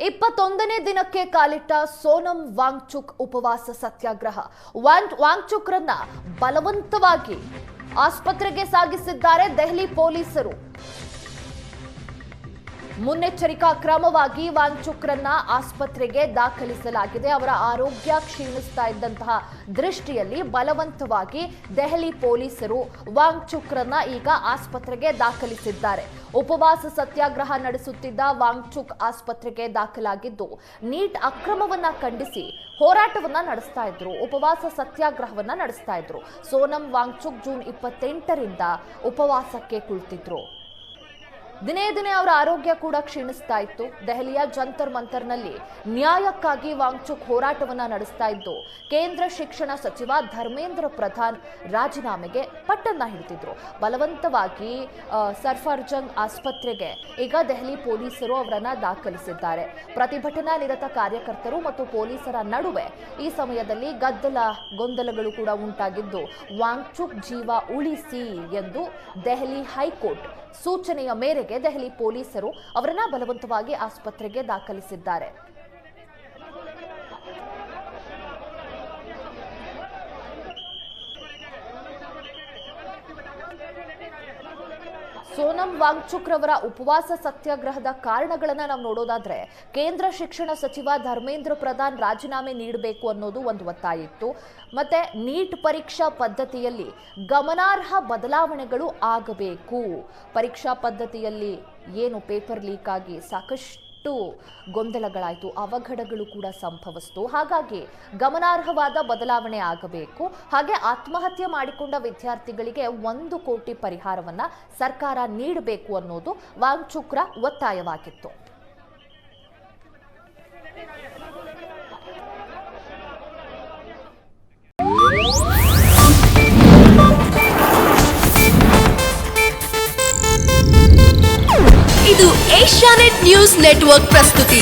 21ನೇ ದಿನಕ್ಕೆ ಕಾಲಿಟ್ಟ ಸೋನಂ ವಾಂಗ್ಚುಕ್ ಉಪವಾಸ ಸತ್ಯಾಗ್ರಹ. ವಾಂಗ್ಚುಕ್ರನ್ನ ಬಲವಂತವಾಗಿ ಆಸ್ಪತ್ರೆಗೆ ಸಾಗಿಸಿದ್ದಾರೆ ದೆಹಲಿ ಪೊಲೀಸರು. ಮುನ್ನೆಚ್ಚರಿಕಾ ಕ್ರಮವಾಗಿ ವಾಂಗ್ಚುಕ್ರನ್ನ ಆಸ್ಪತ್ರೆಗೆ ದಾಖಲಿಸಲಾಗಿದೆ. ಅವರ ಆರೋಗ್ಯ ಕ್ಷೀಣಿಸ್ತಾ ಇದ್ದಂತಹ ದೃಷ್ಟಿಯಲ್ಲಿ ಬಲವಂತವಾಗಿ ದೆಹಲಿ ಪೊಲೀಸರು ವಾಂಗ್ಚುಕ್ರನ್ನ ಈಗ ಆಸ್ಪತ್ರೆಗೆ ದಾಖಲಿಸಿದ್ದಾರೆ. ಉಪವಾಸ ಸತ್ಯಾಗ್ರಹ ನಡೆಸುತ್ತಿದ್ದ ವಾಂಗ್ಚುಕ್ ಆಸ್ಪತ್ರೆಗೆ ದಾಖಲಾಗಿದ್ದು ನೀಟ್ ಅಕ್ರಮವನ್ನ ಖಂಡಿಸಿ ಹೋರಾಟವನ್ನ ನಡೆಸ್ತಾ ಇದ್ರು, ಉಪವಾಸ ಸತ್ಯಾಗ್ರಹವನ್ನ ನಡೆಸ್ತಾ ಇದ್ರು. ಸೋನಂ ವಾಂಗ್ಚುಕ್ ಜೂನ್ 28ರಿಂದ ಉಪವಾಸಕ್ಕೆ ಕುಳಿತಿದ್ರು. ದಿನೇ ದಿನೇ ಅವರ ಆರೋಗ್ಯ ಕೂಡ ಕ್ಷೀಣಿಸ್ತಾ ಇತ್ತು. ದೆಹಲಿಯ ಜಂತರ್ ಮಂತರ್ನಲ್ಲಿ ನ್ಯಾಯಕ್ಕಾಗಿ ವಾಂಗ್ಚುಕ್ ಹೋರಾಟವನ್ನ ನಡೆಸ್ತಾ ಇದ್ದು ಕೇಂದ್ರ ಶಿಕ್ಷಣ ಸಚಿವ ಧರ್ಮೇಂದ್ರ ಪ್ರಧಾನ್ ರಾಜೀನಾಮೆಗೆ ಪಟ್ಟನ್ನ ಹಿಡಿದಿದ್ರು. ಬಲವಂತವಾಗಿ ಸರ್ಫರ್ಜಂಗ್ ಆಸ್ಪತ್ರೆಗೆ ಈಗ ದೆಹಲಿ ಪೊಲೀಸರು ಅವರನ್ನ ದಾಖಲಿಸಿದ್ದಾರೆ. ಪ್ರತಿಭಟನಾ ನಿರತ ಕಾರ್ಯಕರ್ತರು ಮತ್ತು ಪೊಲೀಸರ ನಡುವೆ ಈ ಸಮಯದಲ್ಲಿ ಗೊಂದಲಗಳು ಕೂಡ ಉಂಟಾಗಿದ್ದು ವಾಂಗ್ಚುಕ್ ಜೀವ ಉಳಿಸಿ ಎಂದು ದೆಹಲಿ ಹೈಕೋರ್ಟ್ ಸೂಚನೆಯ ಮೇರೆಗೆ ದೆಹಲಿ ಪೊಲೀಸರು ಅವರನ್ನ ಬಲವಂತವಾಗಿ ಆಸ್ಪತ್ರೆಗೆ ದಾಖಲಿಸಿದ್ದಾರೆ. ಸೋನಂ ವಾಂಗ್ಚುಕ್ ರವರ ಉಪವಾಸ ಸತ್ಯಾಗ್ರಹದ ಕಾರಣಗಳನ್ನ ನಾವು ನೋಡೋದಾದ್ರೆ ಕೇಂದ್ರ ಶಿಕ್ಷಣ ಸಚಿವ ಧರ್ಮೇಂದ್ರ ಪ್ರಧಾನ್ ರಾಜೀನಾಮೆ ನೀಡಬೇಕು ಅನ್ನೋದು ಒಂದು ಒತ್ತಾಯ ಇತ್ತು. ಮತ್ತೆ ನೀಟ್ ಪರೀಕ್ಷಾ ಪದ್ಧತಿಯಲ್ಲಿ ಗಮನಾರ್ಹ ಬದಲಾವಣೆಗಳು ಆಗಬೇಕು. ಪರೀಕ್ಷಾ ಪದ್ಧತಿಯಲ್ಲಿ ಏನು ಪೇಪರ್ ಲೀಕ್ ಆಗಿ ಸಾಕಷ್ಟು ಗೊಂದಲಗಳಾಯಿತು, ಅವಘಡಗಳು ಕೂಡ ಸಂಭವಿಸಿತು. ಹಾಗಾಗಿ ಗಮನಾರ್ಹವಾದ ಬದಲಾವಣೆ ಆಗಬೇಕು. ಹಾಗೆ ಆತ್ಮಹತ್ಯೆ ಮಾಡಿಕೊಂಡ ವಿದ್ಯಾರ್ಥಿಗಳಿಗೆ 1 ಕೋಟಿ ಪರಿಹಾರವನ್ನ ಸರ್ಕಾರ ನೀಡಬೇಕು ಅನ್ನೋದು ವಾಂಗ್ಚುಕ್ರ ಒತ್ತಾಯವಾಗಿತ್ತು. ಇದು ಏಷ್ಯಾನೆಟ್ ನ್ಯೂಸ್ ನೆಟ್ವರ್ಕ್ ಪ್ರಸ್ತುತಿ.